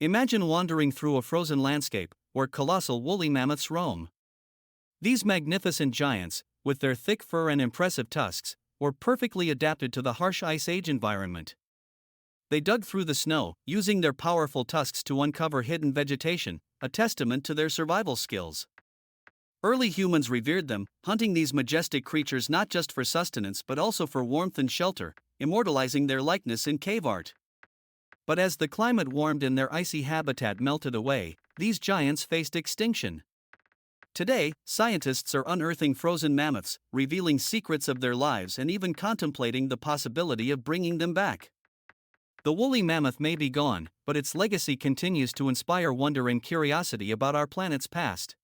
Imagine wandering through a frozen landscape where colossal woolly mammoths roam. These magnificent giants, with their thick fur and impressive tusks, were perfectly adapted to the harsh Ice Age environment. They dug through the snow, using their powerful tusks to uncover hidden vegetation, a testament to their survival skills. Early humans revered them, hunting these majestic creatures not just for sustenance but also for warmth and shelter, immortalizing their likeness in cave art. But as the climate warmed and their icy habitat melted away, these giants faced extinction. Today, scientists are unearthing frozen mammoths, revealing secrets of their lives and even contemplating the possibility of bringing them back. The woolly mammoth may be gone, but its legacy continues to inspire wonder and curiosity about our planet's past.